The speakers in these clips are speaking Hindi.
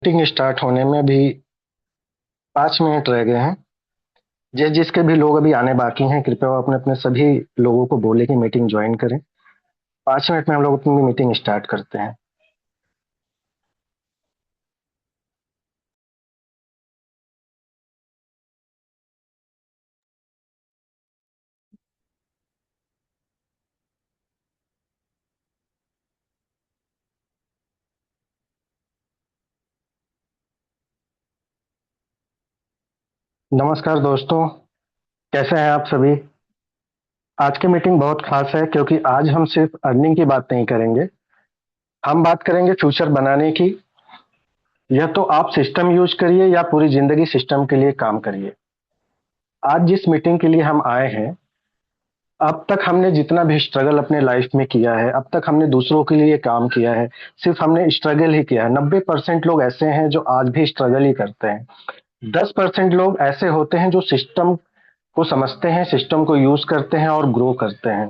मीटिंग स्टार्ट होने में भी 5 मिनट रह गए हैं। जिसके भी लोग अभी आने बाकी हैं, कृपया वो अपने अपने सभी लोगों को बोले कि मीटिंग ज्वाइन करें। 5 मिनट में हम लोग अपनी मीटिंग स्टार्ट करते हैं। नमस्कार दोस्तों, कैसे हैं आप सभी। आज की मीटिंग बहुत खास है क्योंकि आज हम सिर्फ अर्निंग की बात नहीं करेंगे। हम बात करेंगे फ्यूचर बनाने की। यह तो आप सिस्टम यूज करिए या पूरी जिंदगी सिस्टम के लिए काम करिए। आज जिस मीटिंग के लिए हम आए हैं, अब तक हमने जितना भी स्ट्रगल अपने लाइफ में किया है, अब तक हमने दूसरों के लिए काम किया है, सिर्फ हमने स्ट्रगल ही किया है। 90% लोग ऐसे हैं जो आज भी स्ट्रगल ही करते हैं। 10% लोग ऐसे होते हैं जो सिस्टम को समझते हैं, सिस्टम को यूज करते हैं और ग्रो करते हैं।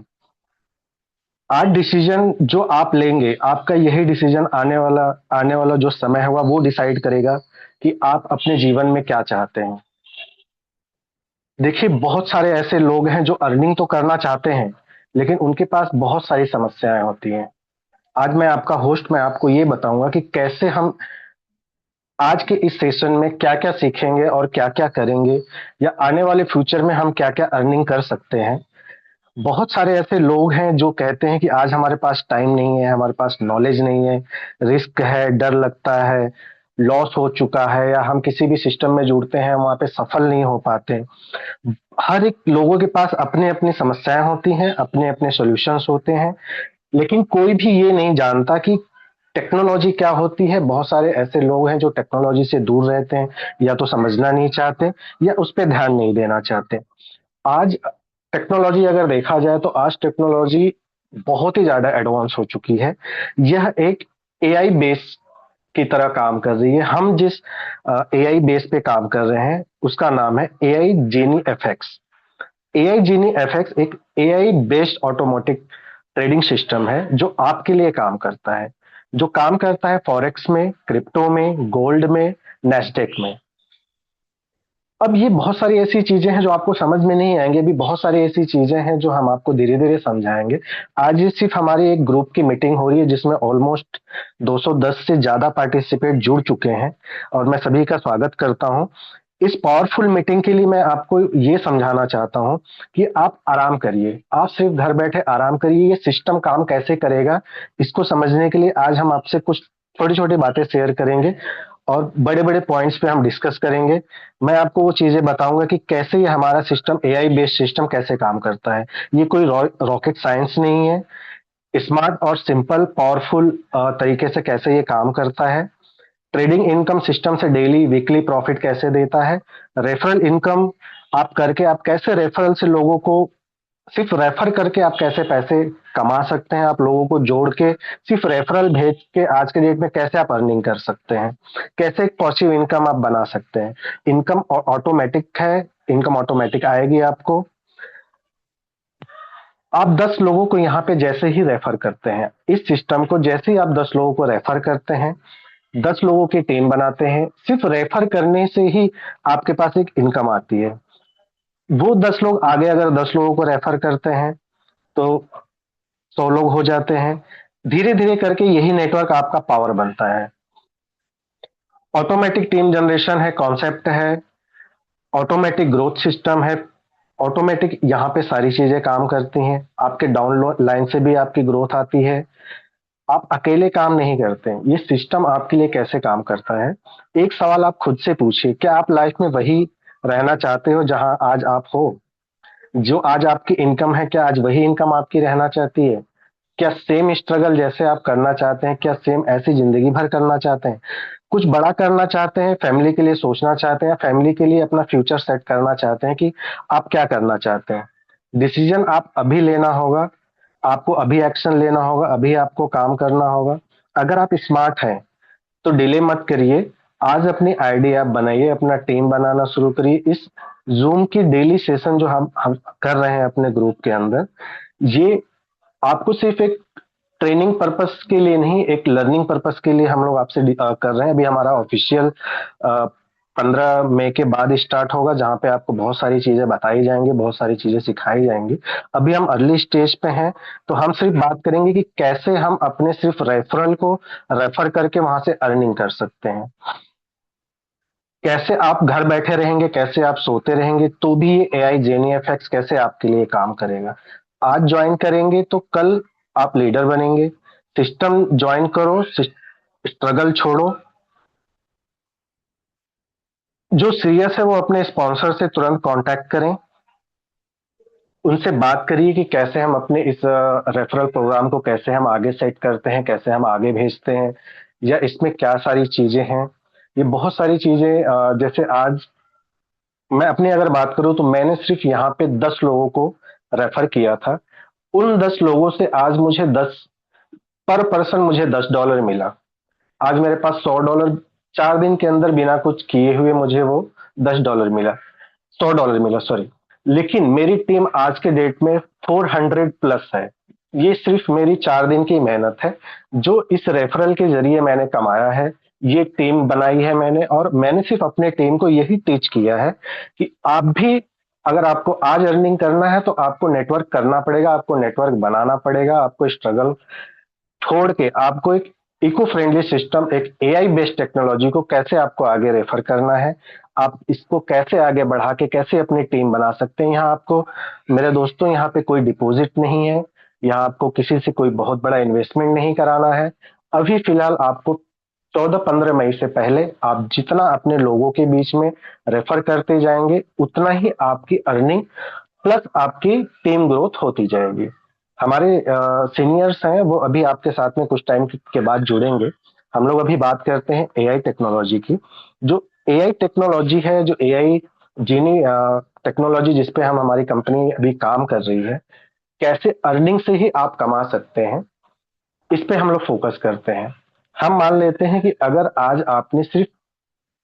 आज डिसीजन जो आप लेंगे, आपका यही डिसीजन आने वाला जो समय है वो डिसाइड करेगा कि आप अपने जीवन में क्या चाहते हैं। देखिए, बहुत सारे ऐसे लोग हैं जो अर्निंग तो करना चाहते हैं, लेकिन उनके पास बहुत सारी समस्याएं होती हैं। आज मैं आपका होस्ट, मैं आपको ये बताऊंगा कि कैसे हम आज के इस सेशन में क्या क्या सीखेंगे और क्या क्या करेंगे, या आने वाले फ्यूचर में हम क्या क्या अर्निंग कर सकते हैं। बहुत सारे ऐसे लोग हैं जो कहते हैं कि आज हमारे पास टाइम नहीं है, हमारे पास नॉलेज नहीं है, रिस्क है, डर लगता है, लॉस हो चुका है, या हम किसी भी सिस्टम में जुड़ते हैं वहां पे सफल नहीं हो पाते। हर एक लोगों के पास अपनी अपनी समस्याएं होती हैं, अपने अपने सॉल्यूशंस होते हैं, लेकिन कोई भी ये नहीं जानता कि टेक्नोलॉजी क्या होती है। बहुत सारे ऐसे लोग हैं जो टेक्नोलॉजी से दूर रहते हैं, या तो समझना नहीं चाहते, या उस पर ध्यान नहीं देना चाहते। आज टेक्नोलॉजी अगर देखा जाए तो आज टेक्नोलॉजी बहुत ही ज्यादा एडवांस हो चुकी है। यह एक एआई बेस की तरह काम कर रही है। हम जिस एआई बेस पे काम कर रहे हैं उसका नाम है AI jenny FX. AI Genie FX एक AI based automatic trading system है जो आपके लिए काम करता है, जो काम करता है फॉरेक्स में, क्रिप्टो में, गोल्ड में, नेस्टेक में। अब ये बहुत सारी ऐसी चीजें हैं जो आपको समझ में नहीं आएंगे, भी बहुत सारी ऐसी चीजें हैं जो हम आपको धीरे धीरे समझाएंगे। आज ये सिर्फ हमारी एक ग्रुप की मीटिंग हो रही है जिसमें ऑलमोस्ट 210 से ज्यादा पार्टिसिपेट जुड़ चुके हैं, और मैं सभी का स्वागत करता हूं। इस पावरफुल मीटिंग के लिए मैं आपको ये समझाना चाहता हूं कि आप आराम करिए, आप सिर्फ घर बैठे आराम करिए। ये सिस्टम काम कैसे करेगा, इसको समझने के लिए आज हम आपसे कुछ छोटी छोटी बातें शेयर करेंगे, और बड़े बड़े पॉइंट्स पे हम डिस्कस करेंगे। मैं आपको वो चीजें बताऊंगा कि कैसे ये हमारा सिस्टम, एआई बेस्ड सिस्टम कैसे काम करता है। ये कोई रॉकेट साइंस नहीं है। स्मार्ट और सिंपल पावरफुल तरीके से कैसे ये काम करता है। ट्रेडिंग इनकम सिस्टम से डेली वीकली प्रॉफिट कैसे देता है। रेफरल इनकम आप करके आप कैसे रेफरल से लोगों को, सिर्फ रेफर करके आप कैसे पैसे कमा सकते हैं। आप लोगों को जोड़ के सिर्फ रेफरल भेज के आज के डेट में कैसे आप अर्निंग कर सकते हैं, कैसे एक पॉसिव इनकम आप बना सकते हैं। इनकम ऑटोमेटिक है, इनकम ऑटोमेटिक आएगी आपको। आप 10 लोगों को यहाँ पे जैसे ही रेफर करते हैं, इस सिस्टम को जैसे ही आप 10 लोगों को रेफर करते हैं, 10 लोगों की टीम बनाते हैं, सिर्फ रेफर करने से ही आपके पास एक इनकम आती है। वो 10 लोग आगे अगर 10 लोगों को रेफर करते हैं तो 100 लोग हो जाते हैं। धीरे धीरे करके यही नेटवर्क आपका पावर बनता है। ऑटोमेटिक टीम जनरेशन है, कॉन्सेप्ट है, ऑटोमेटिक ग्रोथ सिस्टम है। ऑटोमेटिक यहाँ पे सारी चीजें काम करती हैं। आपके डाउनलोड लाइन से भी आपकी ग्रोथ आती है। आप अकेले काम नहीं करते हैं, ये सिस्टम आपके लिए कैसे काम करता है। एक सवाल आप खुद से पूछिए, क्या आप लाइफ में वही रहना चाहते हो जहां आज आप हो। जो आज आपकी इनकम है, क्या आज वही इनकम आपकी रहना चाहती है। क्या सेम स्ट्रगल जैसे आप करना चाहते हैं, क्या सेम ऐसी जिंदगी भर करना चाहते हैं। कुछ बड़ा करना चाहते हैं, फैमिली के लिए सोचना चाहते हैं, फैमिली के लिए अपना फ्यूचर सेट करना चाहते हैं, कि आप क्या करना चाहते हैं। डिसीजन आप अभी लेना होगा, आपको अभी एक्शन लेना होगा, अभी आपको काम करना होगा। अगर आप स्मार्ट हैं तो डिले मत करिए। आज अपनी आईडी आप बनाइए, अपना टीम बनाना शुरू करिए। इस जूम की डेली सेशन जो हम कर रहे हैं अपने ग्रुप के अंदर, ये आपको सिर्फ एक ट्रेनिंग पर्पस के लिए नहीं, एक लर्निंग पर्पस के लिए हम लोग आपसे कर रहे हैं। अभी हमारा ऑफिशियल 15 मई के बाद स्टार्ट होगा, जहाँ पे आपको बहुत सारी चीजें बताई जाएंगी, बहुत सारी चीजें सिखाई जाएंगी। अभी हम अर्ली स्टेज पे हैं, तो हम सिर्फ बात करेंगे कि कैसे हम अपने सिर्फ रेफरल को रेफर करके वहां से अर्निंग कर सकते हैं। कैसे आप घर बैठे रहेंगे, कैसे आप सोते रहेंगे, तो भी ये एआई जेनी एफएक्स कैसे आपके लिए काम करेगा। आज ज्वाइन करेंगे तो कल आप लीडर बनेंगे। सिस्टम ज्वाइन करो, स्ट्रगल छोड़ो। जो सीरियस है वो अपने स्पॉन्सर से तुरंत कांटेक्ट करें, उनसे बात करिए कि कैसे हम अपने इस रेफरल प्रोग्राम को कैसे हम आगे सेट करते हैं, कैसे हम आगे भेजते हैं, या इसमें क्या सारी चीजें हैं। ये बहुत सारी चीजें जैसे आज मैं अपनी अगर बात करूं तो मैंने सिर्फ यहाँ पे 10 लोगों को रेफर किया था। उन 10 लोगों से आज मुझे 10 पर पर्सन मुझे $10 मिला। आज मेरे पास $100, 4 दिन के अंदर बिना कुछ किए हुए मुझे वो $10 मिला, $100 मिला, सॉरी। लेकिन मेरी टीम आज के डेट में 400+ है। ये सिर्फ मेरी 4 दिन की मेहनत है, जो इस रेफरल के जरिए मैंने कमाया है। ये टीम बनाई है मैंने, और मैंने सिर्फ अपने टीम को यही टीच किया है कि आप भी, अगर आपको आज अर्निंग करना है तो आपको नेटवर्क करना पड़ेगा, आपको नेटवर्क बनाना पड़ेगा, आपको स्ट्रगल छोड़ के आपको एक इको फ्रेंडली सिस्टम, एक एआई बेस्ड टेक्नोलॉजी को कैसे आपको आगे रेफर करना है, आप इसको कैसे आगे बढ़ा के कैसे अपनी टीम बना सकते हैं। यहाँ आपको, मेरे दोस्तों, यहाँ पे कोई डिपॉजिट नहीं है, यहाँ आपको किसी से कोई बहुत बड़ा इन्वेस्टमेंट नहीं कराना है। अभी फिलहाल आपको 14-15 मई से पहले आप जितना अपने लोगों के बीच में रेफर करते जाएंगे, उतना ही आपकी अर्निंग प्लस आपकी टीम ग्रोथ होती जाएगी। हमारे सीनियर्स हैं, वो अभी आपके साथ में कुछ टाइम के बाद जुड़ेंगे। हम लोग अभी बात करते हैं एआई टेक्नोलॉजी की। जो एआई टेक्नोलॉजी है, जो एआई जीनी टेक्नोलॉजी जिस पे हम हमारी कंपनी अभी काम कर रही है, कैसे अर्निंग से ही आप कमा सकते हैं, इस पे हम लोग फोकस करते हैं। हम मान लेते हैं कि अगर आज आपने सिर्फ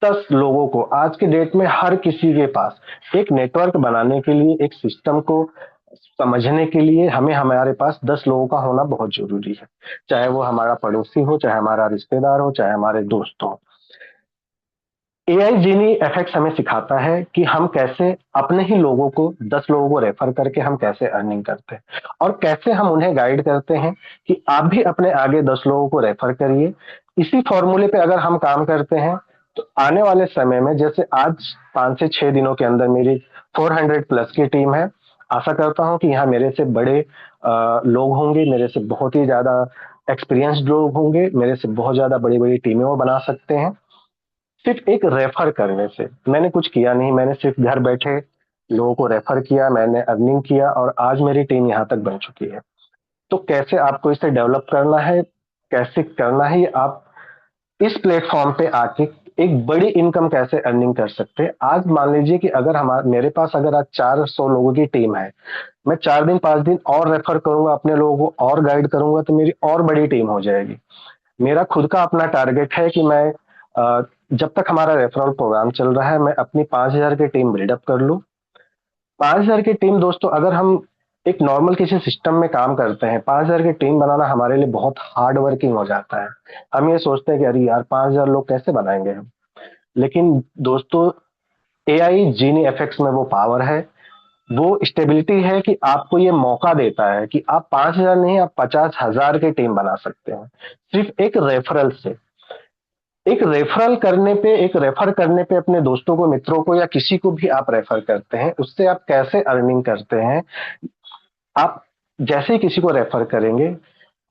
10 लोगों को, आज के डेट में हर किसी के पास एक नेटवर्क बनाने के लिए, एक सिस्टम को समझने के लिए, हमें हमारे पास 10 लोगों का होना बहुत जरूरी है। चाहे वो हमारा पड़ोसी हो, चाहे हमारा रिश्तेदार हो, चाहे हमारे दोस्त हो। एआई जीनी एफएक्स हमें सिखाता है कि हम कैसे अपने ही लोगों को, 10 लोगों को रेफर करके हम कैसे अर्निंग करते हैं, और कैसे हम उन्हें गाइड करते हैं कि आप भी अपने आगे 10 लोगों को रेफर करिए। इसी फॉर्मूले पे अगर हम काम करते हैं तो आने वाले समय में, जैसे आज 5 से 6 दिनों के अंदर मेरी 400+ की टीम है, आशा करता हूं कि यहाँ मेरे से बड़े लोग होंगे, मेरे से बहुत ही ज्यादा एक्सपीरियंस्ड लोग होंगे, मेरे से बहुत ज्यादा बड़ी बड़ी टीमें वो बना सकते हैं। सिर्फ एक रेफर करने से, मैंने कुछ किया नहीं, मैंने सिर्फ घर बैठे लोगों को रेफर किया, मैंने अर्निंग किया, और आज मेरी टीम यहाँ तक बन चुकी है। तो कैसे आपको इसे डेवलप करना है, कैसे करना है, ये आप इस प्लेटफॉर्म पे आके एक बड़ी इनकम कैसे अर्निंग कर सकते हैं। आज मान लीजिए कि अगर हमारे मेरे पास अगर आज 400 लोगों की टीम है, मैं 4 दिन 5 दिन और रेफर करूंगा, अपने लोगों को और गाइड करूंगा, तो मेरी और बड़ी टीम हो जाएगी। मेरा खुद का अपना टारगेट है कि मैं जब तक हमारा रेफरल प्रोग्राम चल रहा है, मैं अपनी 5,000 की टीम बिल्डअप कर लूं। 5,000 की टीम, दोस्तों, अगर हम एक नॉर्मल किसी सिस्टम में काम करते हैं, 5,000 की टीम बनाना हमारे लिए बहुत हार्ड वर्किंग हो जाता है। हम ये सोचते हैं कि अरे यार, 5,000 लोग कैसे बनाएंगे हम। लेकिन दोस्तों, एआई जीनी एफएक्स में वो पावर है, वो स्टेबिलिटी है कि आपको ये मौका देता है कि आप 5,000 नहीं, आप 50,000 की टीम बना सकते हैं, सिर्फ एक रेफरल से। एक रेफर करने पे अपने दोस्तों को, मित्रों को, या किसी को भी आप रेफर करते हैं, उससे आप कैसे अर्निंग करते हैं। आप जैसे ही किसी को रेफर करेंगे,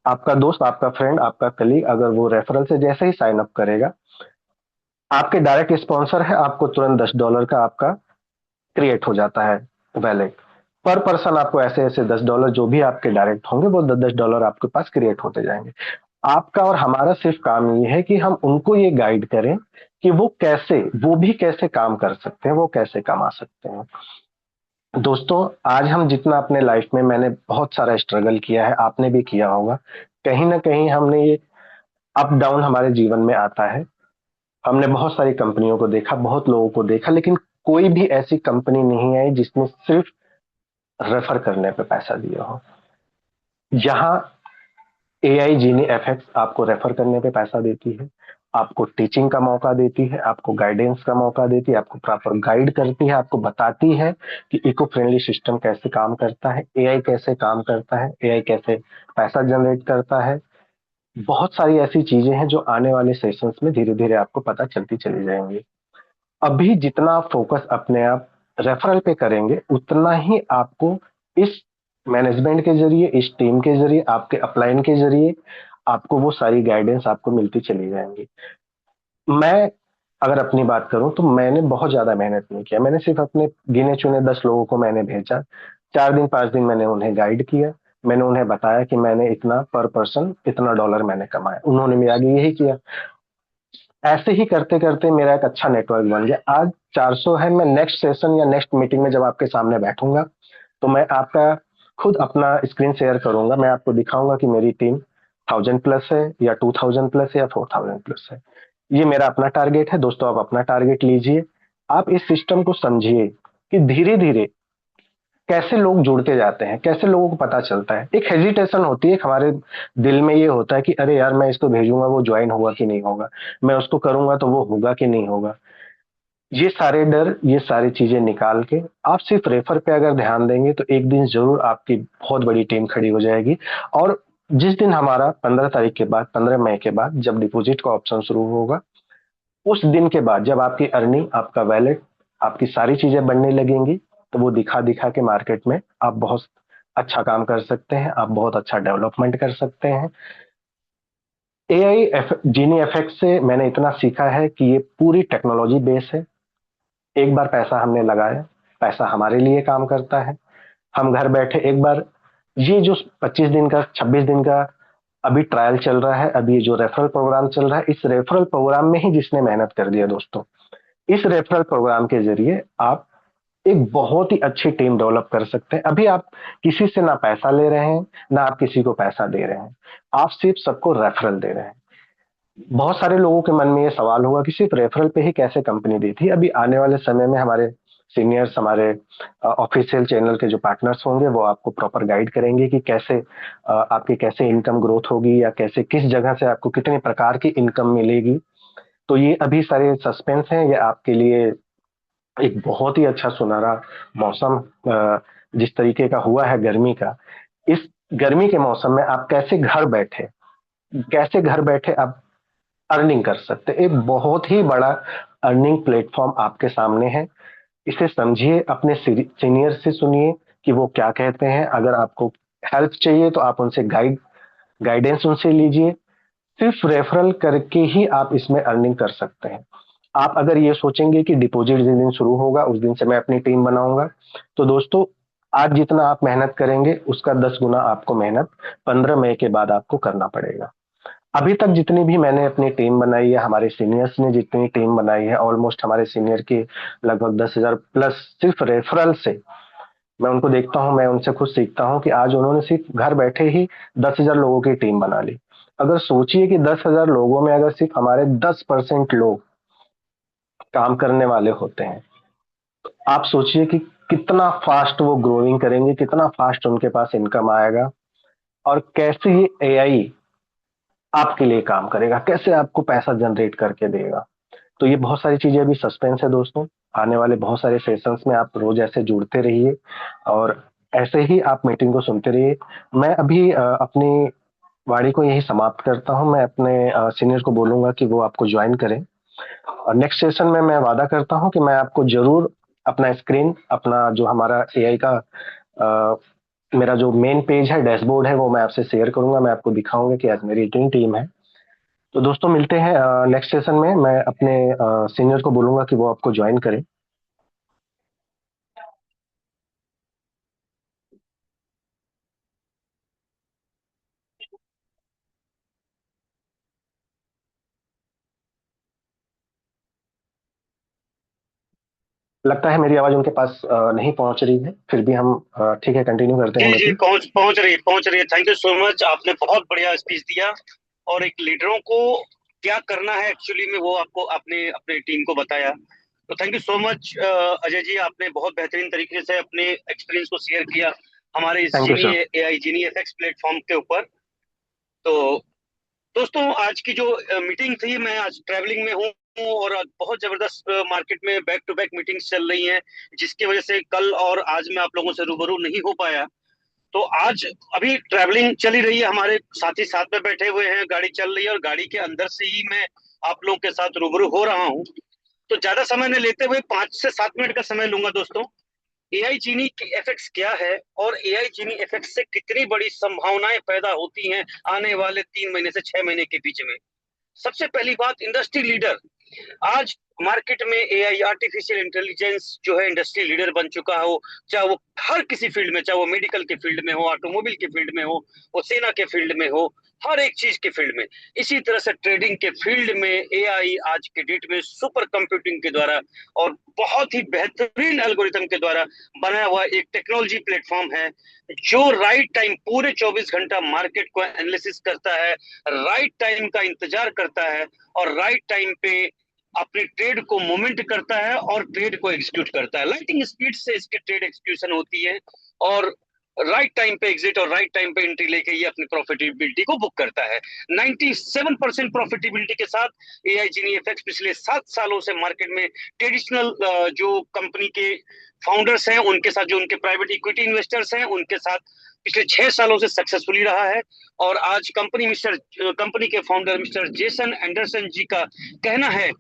आपका दोस्त, आपका फ्रेंड, आपका कलीग, अगर वो रेफरल से जैसे ही साइन अप करेगा, आपके डायरेक्ट स्पॉन्सर है, आपको तुरंत $10 का आपका क्रिएट हो जाता है वैलेट। पर पर्सन आपको ऐसे ऐसे $10, जो भी आपके डायरेक्ट होंगे, वो $10 आपके पास क्रिएट होते जाएंगे। आपका और हमारा सिर्फ काम ये है कि हम उनको ये गाइड करें कि वो भी कैसे काम कर सकते हैं, वो कैसे कमा सकते हैं। दोस्तों, आज हम जितना अपने लाइफ में, मैंने बहुत सारा स्ट्रगल किया है, आपने भी किया होगा। कहीं ना कहीं हमने ये अप डाउन हमारे जीवन में आता है। हमने बहुत सारी कंपनियों को देखा, बहुत लोगों को देखा, लेकिन कोई भी ऐसी कंपनी नहीं आई जिसने सिर्फ रेफर करने पे पैसा दिया हो। यहाँ एआई जीनी एफएक्स आपको रेफर करने पे पैसा देती है, आपको टीचिंग का मौका देती है, आपको गाइडेंस का मौका देती है, आपको प्रॉपर गाइड करती है, आपको बताती है कि इको फ्रेंडली सिस्टम कैसे काम करता है, एआई कैसे काम करता है, एआई कैसे पैसा जनरेट करता है। बहुत सारी ऐसी चीजें हैं जो आने वाले सेशंस में धीरे धीरे आपको पता चलती चली जाएंगी। अभी जितना आप फोकस अपने आप रेफरल पे करेंगे, उतना ही आपको इस मैनेजमेंट के जरिए, इस टीम के जरिए, आपके अपलाइन के जरिए आपको वो सारी गाइडेंस आपको मिलती चली जाएंगी। मैं अगर अपनी बात करूं तो मैंने बहुत ज्यादा मेहनत नहीं किया, मैंने सिर्फ अपने गिने चुने 10 लोगों को मैंने भेजा, 4 दिन 5 दिन मैंने उन्हें गाइड किया, मैंने उन्हें बताया कि मैंने इतना पर पर्सन इतना डॉलर मैंने कमाया, उन्होंने भी आगे यही किया। ऐसे ही करते करते मेरा एक अच्छा नेटवर्क बन गया। आज 400 है। मैं नेक्स्ट सेशन या नेक्स्ट मीटिंग में जब आपके सामने बैठूंगा तो मैं आपका खुद अपना स्क्रीन शेयर करूंगा, मैं आपको दिखाऊंगा कि मेरी टीम 1000+ है या 2000+ है या 4000+ है। ये मेरा अपना टारगेट है दोस्तों, आप अपना टारगेट लीजिए। आप इस सिस्टम को समझिए कि धीरे धीरे कैसे लोग जुड़ते जाते हैं, कैसे लोगों को पता चलता है। एक हेजिटेशन होती है हमारे दिल में, ये होता है कि अरे यार मैं इसको भेजूंगा वो ज्वाइन होगा कि नहीं होगा, मैं उसको करूंगा तो वो होगा कि नहीं होगा। ये सारे डर, ये सारी चीजें निकाल के आप सिर्फ रेफर पे अगर ध्यान देंगे तो एक दिन जरूर आपकी बहुत बड़ी टीम खड़ी हो जाएगी। और जिस दिन हमारा 15 तारीख के बाद, 15 मई के बाद जब डिपॉजिट का ऑप्शन शुरू होगा, उस दिन के बाद जब आपकी अर्निंग, आपका वैलेट, आपकी सारी चीजें बनने लगेंगी, तो वो दिखा दिखा के मार्केट में आप बहुत अच्छा काम कर सकते हैं, आप बहुत अच्छा डेवलपमेंट कर सकते हैं। एआई जीनी एफएक्स से मैंने इतना सीखा है कि ये पूरी टेक्नोलॉजी बेस है। एक बार पैसा हमने लगाया, पैसा हमारे लिए काम करता है। हम घर बैठे एक बार, ये जो 25 दिन का, 26 दिन का अभी ट्रायल चल रहा है, अभी जो रेफरल प्रोग्राम चल रहा है, इस रेफरल प्रोग्राम में ही जिसने मेहनत कर दिया दोस्तों, इस रेफरल प्रोग्राम के जरिए आप एक बहुत ही अच्छी टीम डेवलप कर सकते हैं। अभी आप किसी से ना पैसा ले रहे हैं, ना आप किसी को पैसा दे रहे हैं, आप सिर्फ सबको रेफरल दे रहे हैं। बहुत सारे लोगों के मन में ये सवाल होगा कि सिर्फ रेफरल पे ही कैसे कंपनी दी थी। अभी आने वाले समय में हमारे सीनियर्स, हमारे ऑफिशियल चैनल के जो पार्टनर्स होंगे, वो आपको प्रॉपर गाइड करेंगे कि कैसे आपकी कैसे इनकम ग्रोथ होगी, या कैसे किस जगह से आपको कितने प्रकार की इनकम मिलेगी। तो ये अभी सारे सस्पेंस हैं, ये आपके लिए एक बहुत ही अच्छा सुनहरा मौसम जिस तरीके का हुआ है गर्मी का, इस गर्मी के मौसम में आप कैसे घर बैठे आप अर्निंग कर सकते हैं। एक बहुत ही बड़ा अर्निंग प्लेटफॉर्म आपके सामने है। इसे समझिए, अपने सीनियर से सुनिए कि वो क्या कहते हैं। अगर आपको हेल्प चाहिए तो आप उनसे गाइडेंस उनसे लीजिए। सिर्फ रेफरल करके ही आप इसमें अर्निंग कर सकते हैं। आप अगर ये सोचेंगे कि डिपॉजिट जिस दिन शुरू होगा उस दिन से मैं अपनी टीम बनाऊंगा, तो दोस्तों आज जितना आप मेहनत करेंगे उसका 10 गुना आपको मेहनत 15 मई के बाद आपको करना पड़ेगा। अभी तक जितनी भी मैंने अपनी टीम बनाई है, हमारे सीनियर्स ने जितनी टीम बनाई है, ऑलमोस्ट हमारे सीनियर की लगभग 10,000+ सिर्फ रेफरल से, मैं उनको देखता हूं, मैं उनसे खुद सीखता हूं कि आज उन्होंने सिर्फ घर बैठे ही 10,000 लोगों की टीम बना ली। अगर सोचिए कि 10,000 लोगों में अगर सिर्फ हमारे 10% लोग काम करने वाले होते हैं, आप सोचिए कि कितना फास्ट वो ग्रोइंग करेंगे, कितना फास्ट उनके पास इनकम आएगा, और कैसे ये एआई आपके लिए काम करेगा, कैसे आपको पैसा जनरेट करके देगा। तो ये बहुत सारी चीजें अभी सस्पेंस है दोस्तों। आने वाले बहुत सारे सेशंस में आप रोज ऐसे जुड़ते रहिए, और ऐसे ही आप मीटिंग को सुनते रहिए। मैं अभी अपनी वाणी को यही समाप्त करता हूं। मैं अपने सीनियर को बोलूंगा कि वो आपको ज्वाइन करें, और नेक्स्ट सेशन में मैं वादा करता हूं कि मैं आपको जरूर अपना स्क्रीन, अपना जो हमारा एआई का अ, मेरा जो मेन पेज है, डैशबोर्ड है, वो मैं आपसे शेयर करूंगा। मैं आपको दिखाऊंगा कि आज मेरी इतनी टीम है। तो दोस्तों मिलते हैं नेक्स्ट सेशन में। मैं अपने सीनियर को बोलूंगा कि वो आपको ज्वाइन करें। लगता है मेरी आवाज उनके पास नहीं पहुंच रही है, फिर भी हम ठीक है, कंटिन्यू करते हैं जी जी, मीटिंग। पहुंच रही है। थैंक यू सो मच, आपने बहुत बढ़िया स्पीच दिया। और एक लीडरों को क्या करना है एक्चुअली में, वो आपको आपने अपने टीम को बताया। तो thank you so much Ajay ji, आपने बहुत बेहतरीन तरीके से अपने एक्सपीरियंस को शेयर किया हमारे इस thank you Genie sir. AI Genie FX platform के ऊपर। तो दोस्तों, आज की जो मीटिंग थी, मैं आज ट्रैवलिंग में हूँ और आज बहुत जबरदस्त मार्केट में बैक टू बैक मीटिंग्स चल रही हैं, जिसकी वजह से कल और आज मैं आप लोगों से रूबरू नहीं हो पाया। तो आज अभी ट्रैवलिंग चली रही है, हमारे साथी साथ में बैठे हुए हैं, गाड़ी चल रही है और गाड़ी के अंदर से ही मैं आप लोगों के साथ रूबरू हो रहा हूँ। तो ज्यादा समय न लेते हुए 5 से 7 मिनट का समय लूंगा दोस्तों। एआई जीनी की एफएक्स क्या है और एआई जीनी एफएक्स से कितनी बड़ी संभावनाएं पैदा होती हैं आने वाले 3 महीने से 6 महीने के बीच में। सबसे पहली बात, इंडस्ट्री लीडर। आज मार्केट में एआई, आर्टिफिशियल इंटेलिजेंस जो है इंडस्ट्री लीडर बन चुका हो, चाहे वो हर किसी फील्ड में, चाहे वो मेडिकल के फील्ड में हो, ऑटोमोबाइल के फील्ड में हो, वो सेना के फील्ड में हो, हर एक चीज के फील्ड में। इसी तरह से ट्रेडिंग के फील्ड में एआई आज के डेट में सुपर कंप्यूटिंग के द्वारा और बहुत ही बेहतरीन एल्गोरिथम के द्वारा बनाया हुआ एक टेक्नोलॉजी प्लेटफॉर्म है, जो राइट टाइम पूरे 24 घंटा मार्केट को एनालिसिस करता है, राइट टाइम का इंतजार करता है और राइट टाइम पे अपने ट्रेड को मूवमेंट करता है और ट्रेड को एग्जीक्यूट करता है। लाइटिंग स्पीड से इसकी ट्रेड एग्जीक्यूशन होती है और राइट टाइम पे एग्जिट और राइट टाइम पे एंट्री लेके ये अपनी प्रॉफिटेबिलिटी को बुक करता है। 97% प्रॉफिटेबिलिटी के साथ एआई जीनी एफएक्स पिछले 7 सालों से मार्केट में ट्रेडिशनल जो कंपनी के फाउंडर्स हैं उनके साथ, जो उनके प्राइवेट इक्विटी इन्वेस्टर्स हैं उनके साथ पिछले 6 सालों से सक्सेसफुली रहा है। और आज कंपनी के फाउंडर मिस्टर जेसन एंडरसन जी का कहना है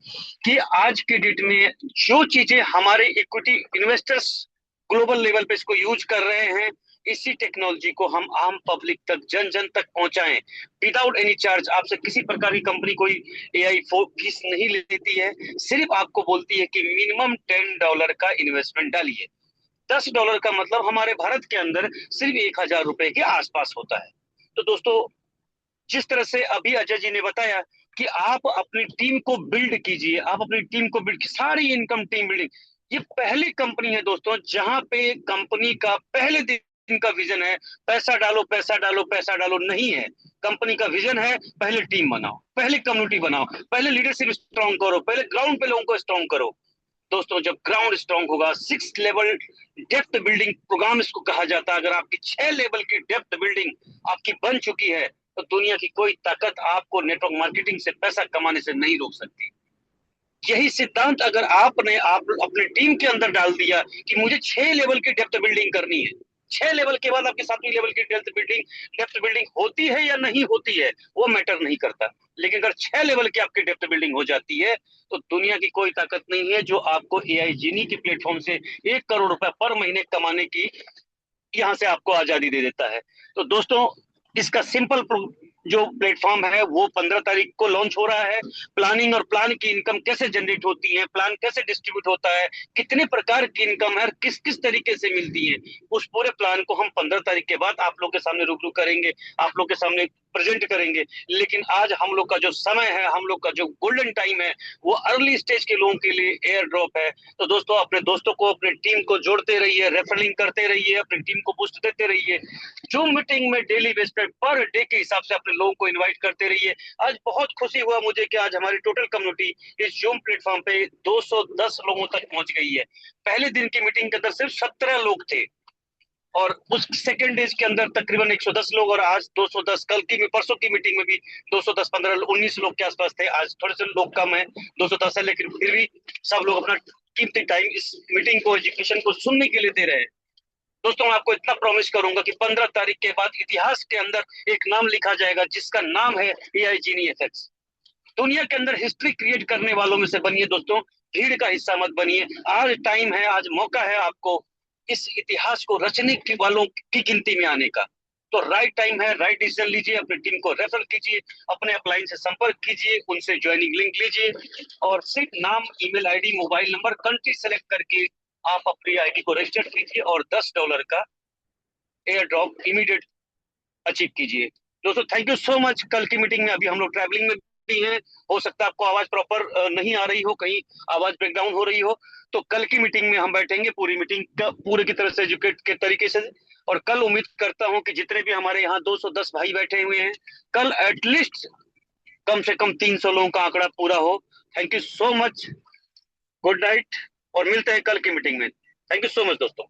कि आज के डेट में जो चीजें हमारे इक्विटी इन्वेस्टर्स ग्लोबल लेवल पे इसको यूज कर रहे हैं, इसी टेक्नोलॉजी को हम आम पब्लिक तक, जन जन तक पहुंचाएं विदाउट एनी चार्ज। आपसे किसी प्रकार की कंपनी कोई एआई फीस नहीं लेती है, सिर्फ आपको बोलती है कि मिनिमम $10 का इन्वेस्टमेंट डालिए। $10 का मतलब हमारे भारत के अंदर सिर्फ 1,000 रुपए के आसपास होता है। तो दोस्तों, जिस तरह से अभी अजय जी ने बताया कि आप अपनी टीम को बिल्ड कीजिए, आप अपनी टीम को बिल्ड, सारी इनकम टीम बिल्डिंग, ये पहली कंपनी है दोस्तों जहां पे कंपनी का पहले दिन का विजन है पैसा डालो पैसा डालो पैसा डालो, नहीं है। कंपनी का विजन है पहले टीम बनाओ, पहले कम्युनिटी बनाओ, पहले लीडरशिप स्ट्रांग करो, पहले ग्राउंड पे लोगों को स्ट्रांग करो। दोस्तों, जब ग्राउंड स्ट्रांग होगा, 6 लेवल डेप्थ बिल्डिंग प्रोग्राम इसको कहा जाता है, अगर आपकी 6 लेवल की डेप्थ बिल्डिंग आपकी बन चुकी है तो दुनिया की कोई ताकत आपको नेटवर्क मार्केटिंग से पैसा कमाने से नहीं रोक सकती। यही सिद्धांत अगर आपने अपने टीम के अंदर डाल दिया कि मुझे 6 लेवल की डेप्थ बिल्डिंग करनी है, 6 लेवल के बाद आपकी 7वीं लेवल की डेप्थ बिल्डिंग होती है या नहीं होती है वो मैटर नहीं करता, लेकिन अगर 6 लेवल की आपकी डेप्थ बिल्डिंग हो जाती है तो दुनिया की कोई ताकत नहीं है जो आपको एआई जीनी के प्लेटफॉर्म से 1 करोड़ रुपए पर महीने कमाने की यहां से आपको आजादी दे देता है। तो दोस्तों, इसका सिंपल जो प्लेटफॉर्म है वो 15 तारीख को लॉन्च हो रहा है। प्लानिंग और प्लान की इनकम कैसे जनरेट होती है, प्लान कैसे डिस्ट्रीब्यूट होता है, कितने प्रकार की इनकम है, किस किस तरीके से मिलती है, उस पूरे प्लान को हम 15 तारीख के बाद आप लोग के सामने रूबरू करेंगे, आप लोग के सामने प्रेजेंट करेंगे। लेकिन आज हम लोग का जो समय है, हम लोग का जो गोल्डन टाइम है, वो अर्ली स्टेज के लोगों के लिए एयर ड्रॉप है। तो दोस्तों, अपने दोस्तों को, अपने टीम को जोड़ते रहिए, रेफरिंग करते रहिए, अपनी टीम को बूस्ट देते रहिए। जो मीटिंग में डेली बेस पे पर डे के हिसाब से अपने लोगों को इनवाइट करते रहिए। आज बहुत खुशी हुआ मुझे कि आज हमारी टोटल कम्युनिटी इस जूम प्लेटफॉर्म पे 210 लोगों तक पहुंच गई है। पहले दिन की मीटिंग के अंदर सिर्फ 17 लोग थे और उस सेकेंड डेज के अंदर तकरीबन 110 लोग, और आज 210, परसों की मीटिंग में भी 210, 15, 19 लोग के आसपास थे। आज थोड़े से लोग कम है, 210 है, लेकिन फिर भी सब लोग अपना कीमती टाइम इस मीटिंग को, एजुकेशन को सुनने के लिए दे रहे हैं। दोस्तों, मैं आपको इतना प्रॉमिस करूंगा कि 15 तारीख के बाद इतिहास के अंदर एक नाम लिखा जाएगा जिसका नाम है एआई जीनी एफएक्स। दुनिया के अंदर हिस्ट्री क्रिएट करने वालों में से बनिए दोस्तों, भीड़ का हिस्सा मत बनिए। आज टाइम है, आज मौका है आपको इस इतिहास को रचने की वालों की गिनती में आने का। तो राइट टाइम है, राइट डिसीजन लीजिए, अपनी टीम को रेफर कीजिए, अपने अपलाइन से संपर्क कीजिए, उनसे ज्वाइनिंग लिंक लीजिए और सिर्फ नाम, email ID, mobile number, country select करके आप अपनी आईडी को रजिस्टर कीजिए और $10 का एयर ड्रॉप इमीडिएट अचीव कीजिए। दोस्तों, थैंक यू सो मच। कल की मीटिंग में, अभी हम लोग ट्रैवलिंग में भी हैं, हो सकता है आपको आवाज प्रॉपर नहीं आ रही हो, कहीं आवाज ब्रेकडाउन हो रही हो, तो कल की मीटिंग में हम बैठेंगे पूरी मीटिंग का पूरे की तरह से एजुकेट के तरीके से। और कल उम्मीद करता हूं कि जितने भी हमारे यहाँ 210 भाई बैठे हुए हैं, कल एटलीस्ट कम से कम 300 लोगों का आंकड़ा पूरा हो। Thank you so much, good night, और मिलते हैं कल की मीटिंग में। थैंक यू सो मच दोस्तों।